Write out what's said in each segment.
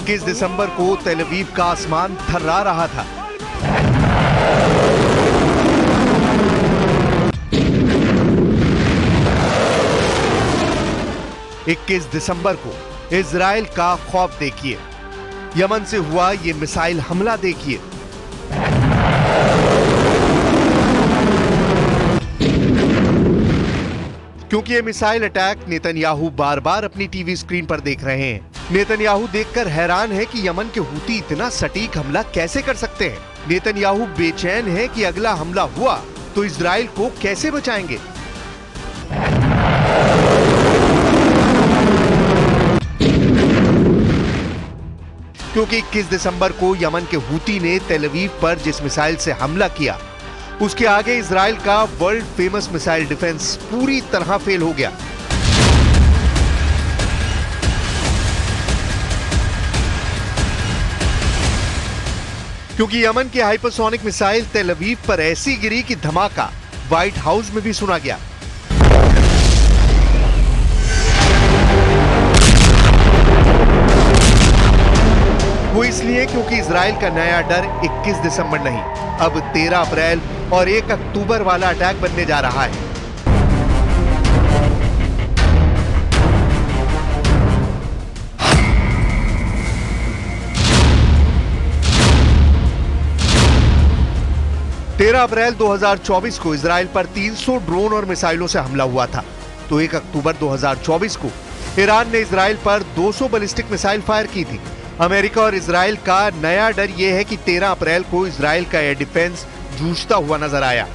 21 दिसंबर को तेल अवीव का आसमान थर्रा रहा था। इक्कीस दिसंबर को इजराइल का खौफ देखिए। यमन से हुआ ये मिसाइल हमला देखिए। क्योंकि ये मिसाइल अटैक नेतन्याहू बार बार अपनी टीवी स्क्रीन पर देख रहे हैं। नेतन्याहू देखकर हैरान है कि यमन के हूती इतना सटीक हमला कैसे कर सकते हैं। नेतन्याहू बेचैन है कि अगला हमला हुआ तो इजराइल को कैसे बचाएंगे। क्योंकि 21 दिसंबर को यमन के हूती ने तेल अवीव पर जिस मिसाइल से हमला किया उसके आगे इजराइल का वर्ल्ड फेमस मिसाइल डिफेंस पूरी तरह फेल हो गया। क्योंकि यमन की हाइपरसोनिक मिसाइल तेल अवीव पर ऐसी गिरी कि धमाका व्हाइट हाउस में भी सुना गया। वो इसलिए क्योंकि इजराइल का नया डर 21 दिसंबर नहीं, अब 13 अप्रैल और 1 अक्टूबर वाला अटैक बनने जा रहा है। तेरह अप्रैल 2024 को इजराइल पर 300 ड्रोन और मिसाइलों से हमला हुआ था। तो 1 अक्टूबर 2024 को ईरान ने इजराइल पर 200 बैलिस्टिक मिसाइल फायर की थी। अमेरिका और इजराइल का नया डर यह है कि 13 अप्रैल को इजराइल का एयर डिफेंस जूझता हुआ नजर आया।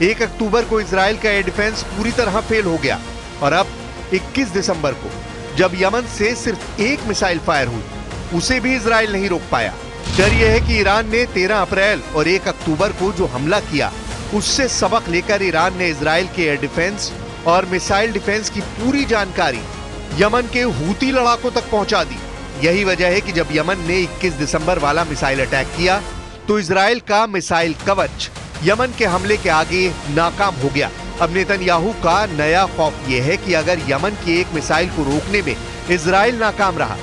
1 अक्टूबर को इजराइल का एयर डिफेंस पूरी तरह फेल हो गया और अब 21 दिसंबर को जब यमन से सिर्फ एक मिसाइल फायर हुई उसे भी इजराइल नहीं रोक पाया। डर यह है कि ईरान ने 13 अप्रैल और 1 अक्टूबर को जो हमला किया उससे सबक लेकर ईरान ने इजराइल के एयर डिफेंस और मिसाइल डिफेंस की पूरी जानकारी यमन के हूती लड़ाकों तक पहुंचा दी। यही वजह है कि जब यमन ने 21 दिसंबर वाला मिसाइल अटैक किया तो इजराइल का मिसाइल कवच यमन के हमले के आगे नाकाम हो गया। अब नेतन्याहू का नया खौफ यह है कि अगर यमन की एक मिसाइल को रोकने में इजराइल नाकाम रहा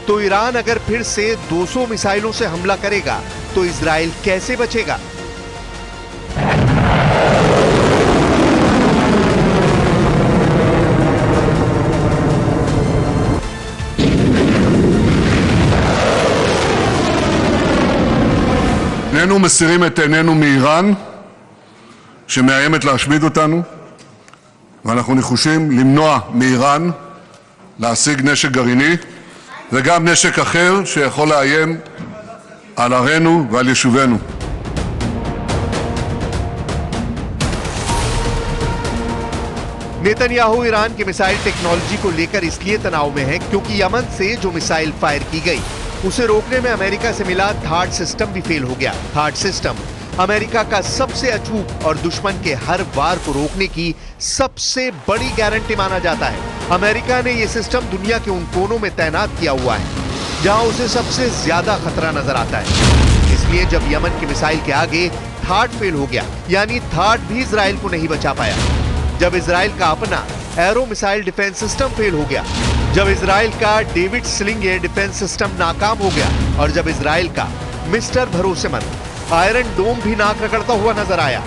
तो ईरान अगर फिर से 200 मिसाइलों से हमला करेगा तो इजराइल कैसे बचेगा। איננו מסירים את עינינו מאיראן שמאיימת להשמיד אותנו, ואנחנו נחושים למנוע מאיראן להשיג נשק גרעיני וגם נשק אחר שיכול לאיים על ערינו ועל יישובינו. नेतन्याहू ईरान की मिसाइल टेक्नोलॉजी को लेकर इसलिए तनाव में है क्योंकि यमन से जो मिसाइल फायर की गई उसे रोकने में अमेरिका से मिला थार्ड सिस्टम भी फेल हो गया। थार्ड सिस्टम अमेरिका का सबसे अचूक और दुश्मन के हर वार को रोकने की सबसे बड़ी गारंटी माना जाता है। अमेरिका ने यह सिस्टम दुनिया के उन कोनों में तैनात किया हुआ है जहां उसे सबसे ज्यादा खतरा नजर आता है। इसलिए जब यमन की मिसाइल के आगे थार्ड फेल हो गया यानी थार्ड भी इजराइल को नहीं बचा पाया, जब इजराइल का अपना arrow missile defence system fail हो गया, जब इजराइल का David sling air defence system नाकाम हो गया और जब इजराइल का मिस्टर भरोसेमंद आयरन डोम भी नाक रगड़ता हुआ नजर आया।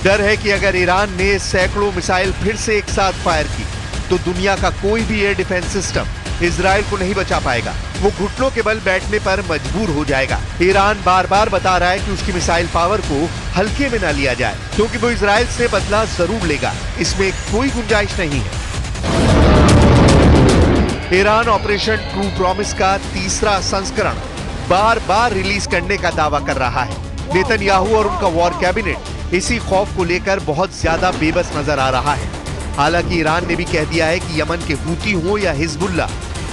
डर है कि अगर ईरान ने सैकड़ों मिसाइल फिर से एक साथ फायर की तो दुनिया का कोई भी एयर डिफेंस सिस्टम इजराइल को नहीं बचा पाएगा। वो घुटनों के बल बैठने पर मजबूर हो जाएगा। ईरान बार बार बता रहा है कि उसकी मिसाइल पावर को हल्के में ना लिया जाए क्योंकि वो इजराइल से बदला जरूर लेगा, इसमें कोई गुंजाइश नहीं है। ईरान ऑपरेशन ट्रू प्रॉमिस का तीसरा संस्करण बार बार रिलीज करने का दावा कर रहा है। नेतन्याहू और उनका वॉर कैबिनेट इसी खौफ को लेकर बहुत ज्यादा बेबस नजर आ रहा है। हालांकि ईरान ने भी कह दिया है कि यमन के हूती हो या हिजबुल्लाह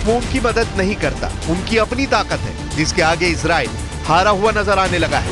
वो उनकी मदद नहीं करता, उनकी अपनी ताकत है जिसके आगे इजराइल हारा हुआ नजर आने लगा है।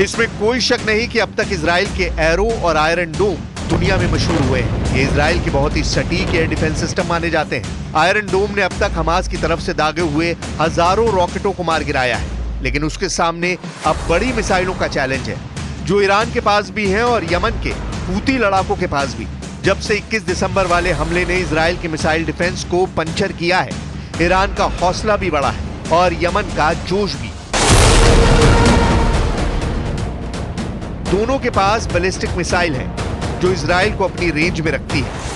इसमें कोई शक नहीं कि अब तक इजराइल के एरो और आयरन डोम दुनिया में मशहूर हुए हैं। ये इजराइल के बहुत ही सटीक एयर डिफेंस सिस्टम माने जाते हैं। आयरन डोम ने अब तक हमास की तरफ से दागे हुए हजारों रॉकेटों को मार गिराया है, लेकिन उसके सामने अब बड़ी मिसाइलों का चैलेंज है, जो ईरान के पास भी है और यमन के हूती लड़ाकों के पास भी। जब से 21 दिसंबर वाले हमले ने इजराइल के मिसाइल डिफेंस को पंचर किया है, ईरान का हौसला भी बढ़ा है और यमन का जोश भी। दोनों के पास बैलिस्टिक मिसाइल है जो इजराइल को अपनी रेंज में रखती है।